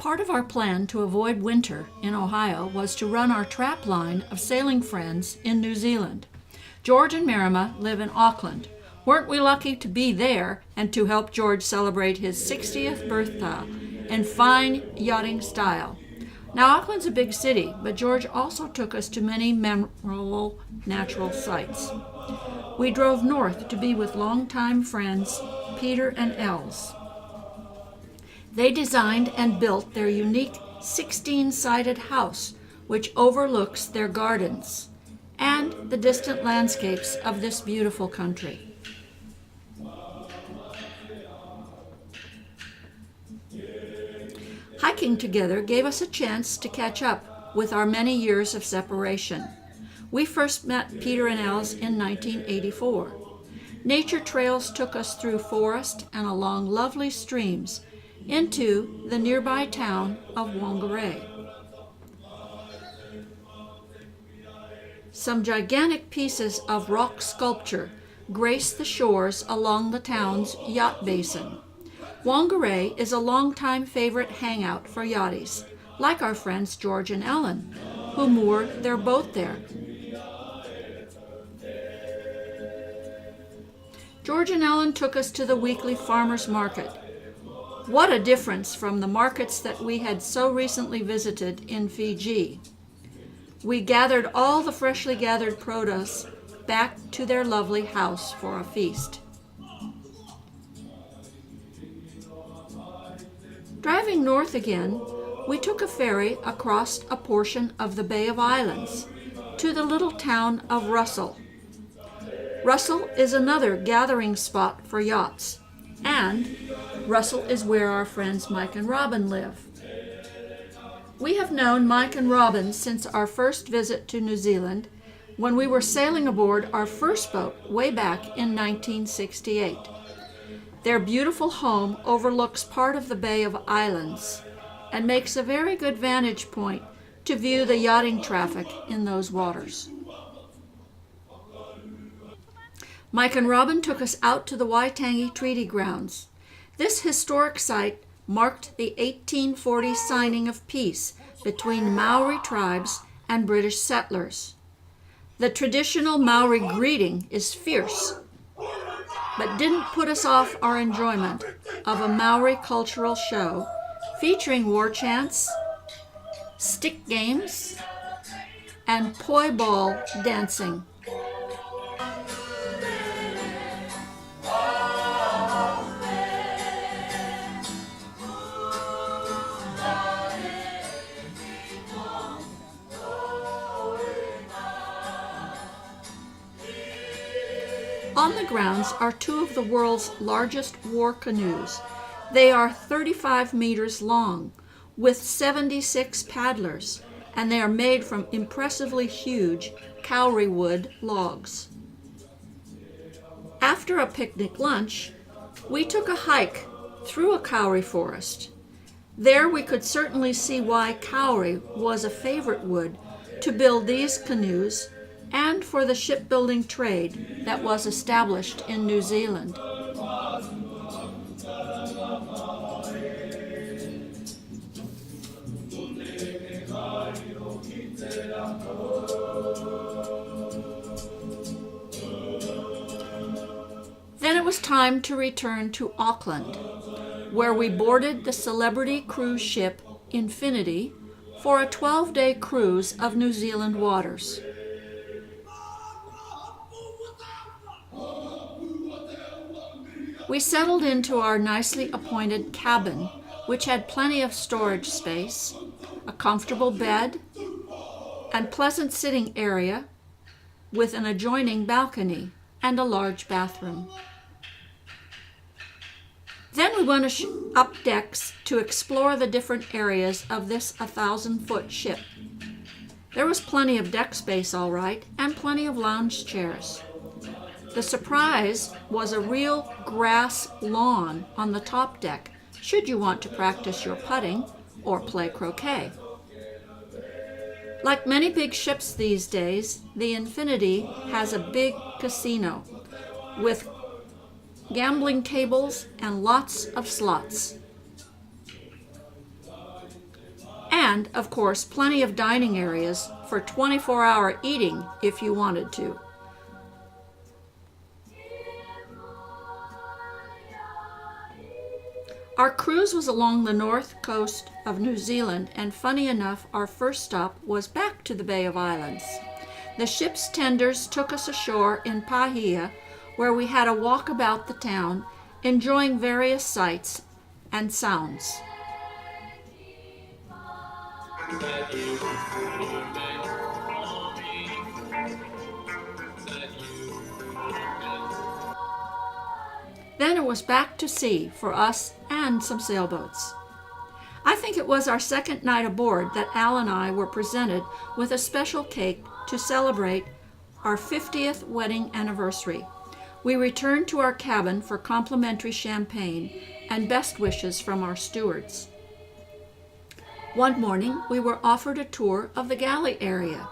Part of our plan to avoid winter in Ohio was to run our trap line of sailing friends in New Zealand. George and Marima live in Auckland. Weren't we lucky to be there and to help George celebrate his 60th birthday in fine yachting style? Now, Auckland's a big city, but George also took us to many memorable natural sights. We drove north to be with longtime friends Peter and Els. They designed and built their unique 16-sided house, which overlooks their gardens and the distant landscapes of this beautiful country. Hiking together gave us a chance to catch up with our many years of separation. We first met Peter and Els in 1984. Nature trails took us through forest and along lovely streams into the nearby town of Whangarei. Some gigantic pieces of rock sculpture grace the shores along the town's yacht basin. Whangarei is a longtime favorite hangout for yachties, like our friends George and Ellen, who moor their boat there. George and Ellen took us to the weekly farmers market. What a difference from the markets that we had so recently visited in Fiji. We gathered all the freshly gathered produce back to their lovely house for a feast. Driving north again, we took a ferry across a portion of the Bay of Islands to the little town of Russell. Russell is another gathering spot for yachts, and Russell is where our friends Mike and Robin live. We have known Mike and Robin since our first visit to New Zealand, when we were sailing aboard our first boat way back in 1968. Their beautiful home overlooks part of the Bay of Islands and makes a very good vantage point to view the yachting traffic in those waters. Mike and Robin took us out to the Waitangi Treaty Grounds. This historic site marked the 1840 signing of peace between Maori tribes and British settlers. The traditional Maori greeting is fierce, but didn't put us off our enjoyment of a Maori cultural show featuring war chants, stick games, and poi ball dancing. On the grounds are two of the world's largest war canoes. They are 35 meters long, with 76 paddlers, and they are made from impressively huge kauri wood logs. After a picnic lunch, we took a hike through a kauri forest. There we could certainly see why kauri was a favorite wood to build these canoes and for the shipbuilding trade that was established in New Zealand. Then it was time to return to Auckland, where we boarded the celebrity cruise ship Infinity for a 12-day cruise of New Zealand waters. We settled into our nicely appointed cabin, which had plenty of storage space, a comfortable bed, and pleasant sitting area with an adjoining balcony and a large bathroom. Then we went up decks to explore the different areas of this 1,000-foot ship. There was plenty of deck space, all right, and plenty of lounge chairs. The surprise was a real grass lawn on the top deck, should you want to practice your putting or play croquet. Like many big ships these days, the Infinity has a big casino with gambling tables and lots of slots. And, of course, plenty of dining areas for 24-hour eating if you wanted to. Our cruise was along the north coast of New Zealand, and funny enough, our first stop was back to the Bay of Islands. The ship's tenders took us ashore in Pahia, where we had a walk about the town, enjoying various sights and sounds. Then it was back to sea for us and some sailboats. I think it was our second night aboard that Al and I were presented with a special cake to celebrate our 50th wedding anniversary. We returned to our cabin for complimentary champagne and best wishes from our stewards. One morning, we were offered a tour of the galley area.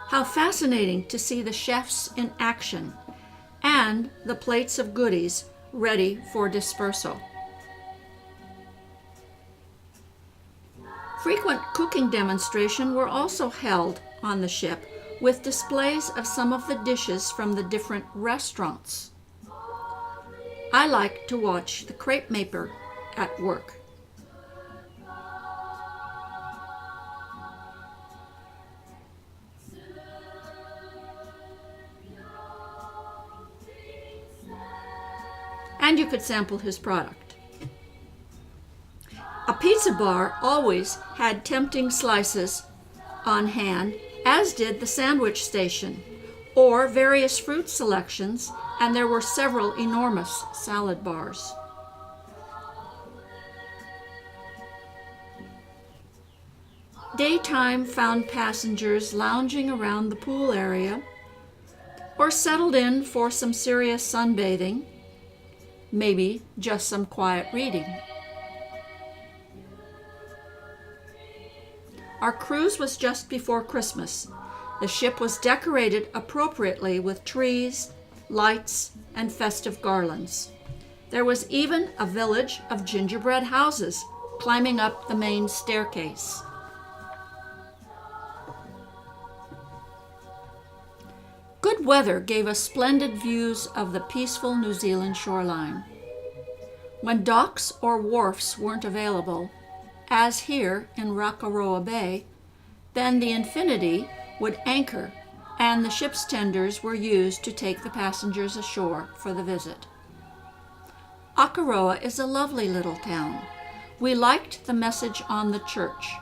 How fascinating to see the chefs in action and the plates of goodies ready for dispersal. Frequent cooking demonstrations were also held on the ship, with displays of some of the dishes from the different restaurants. I liked to watch the crepe maker at work. And you could sample his product. A pizza bar always had tempting slices on hand, as did the sandwich station, or various fruit selections, and there were several enormous salad bars. Daytime found passengers lounging around the pool area, or settled in for some serious sunbathing, maybe just some quiet reading. Our cruise was just before Christmas. The ship was decorated appropriately with trees, lights, and festive garlands. There was even a village of gingerbread houses climbing up the main staircase. Good weather gave us splendid views of the peaceful New Zealand shoreline. When docks or wharfs weren't available, as here in Rakaroa Bay, then the Infinity would anchor and the ship's tenders were used to take the passengers ashore for the visit. Akaroa is a lovely little town. We liked the message on the church.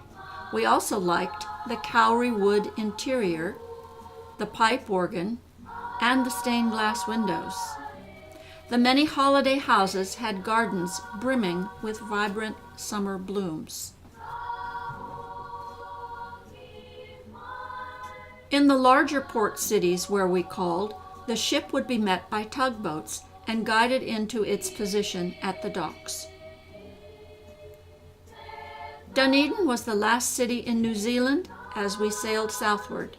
We also liked the Kauri wood interior, the pipe organ, and the stained glass windows. The many holiday houses had gardens brimming with vibrant summer blooms. In the larger port cities where we called, the ship would be met by tugboats and guided into its position at the docks. Dunedin was the last city in New Zealand as we sailed southward.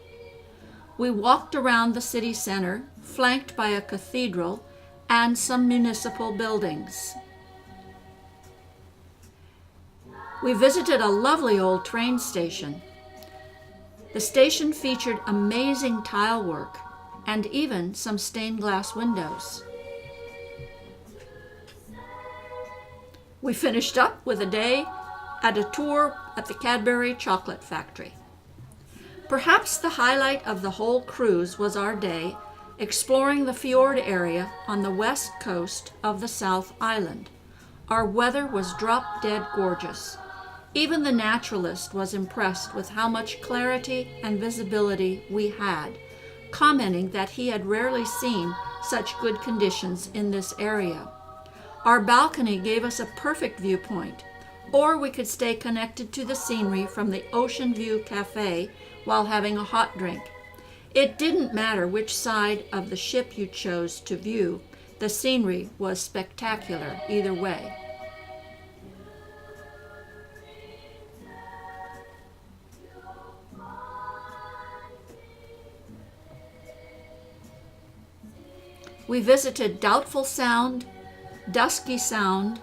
We walked around the city center, flanked by a cathedral and some municipal buildings. We visited a lovely old train station. The station featured amazing tile work and even some stained glass windows. We finished up with a day at a tour at the Cadbury Chocolate Factory. Perhaps the highlight of the whole cruise was our day exploring the fjord area on the west coast of the South Island. Our weather was drop-dead gorgeous. Even the naturalist was impressed with how much clarity and visibility we had, commenting that he had rarely seen such good conditions in this area. Our balcony gave us a perfect viewpoint, or we could stay connected to the scenery from the Ocean View Cafe while having a hot drink. It didn't matter which side of the ship you chose to view, the scenery was spectacular either way. We visited Doubtful Sound, Dusky Sound,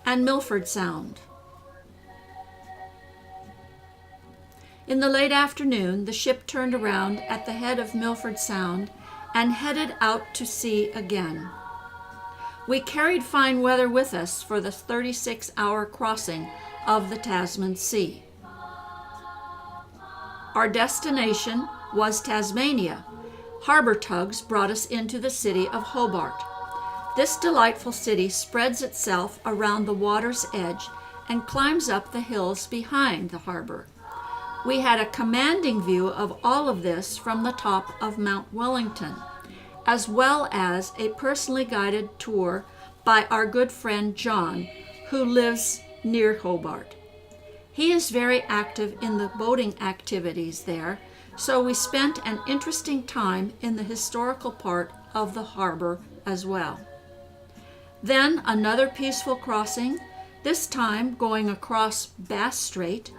and Milford Sound. In the late afternoon, the ship turned around at the head of Milford Sound and headed out to sea again. We carried fine weather with us for the 36-hour crossing of the Tasman Sea. Our destination was Tasmania. Harbor tugs brought us into the city of Hobart. This delightful city spreads itself around the water's edge and climbs up the hills behind the harbor. We had a commanding view of all of this from the top of Mount Wellington, as well as a personally guided tour by our good friend John, who lives near Hobart. He is very active in the boating activities there, so we spent an interesting time in the historical part of the harbor as well. Then another peaceful crossing, this time going across Bass Strait.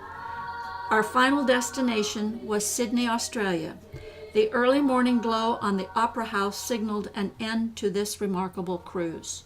Our final destination was Sydney, Australia. The early morning glow on the Opera House signaled an end to this remarkable cruise.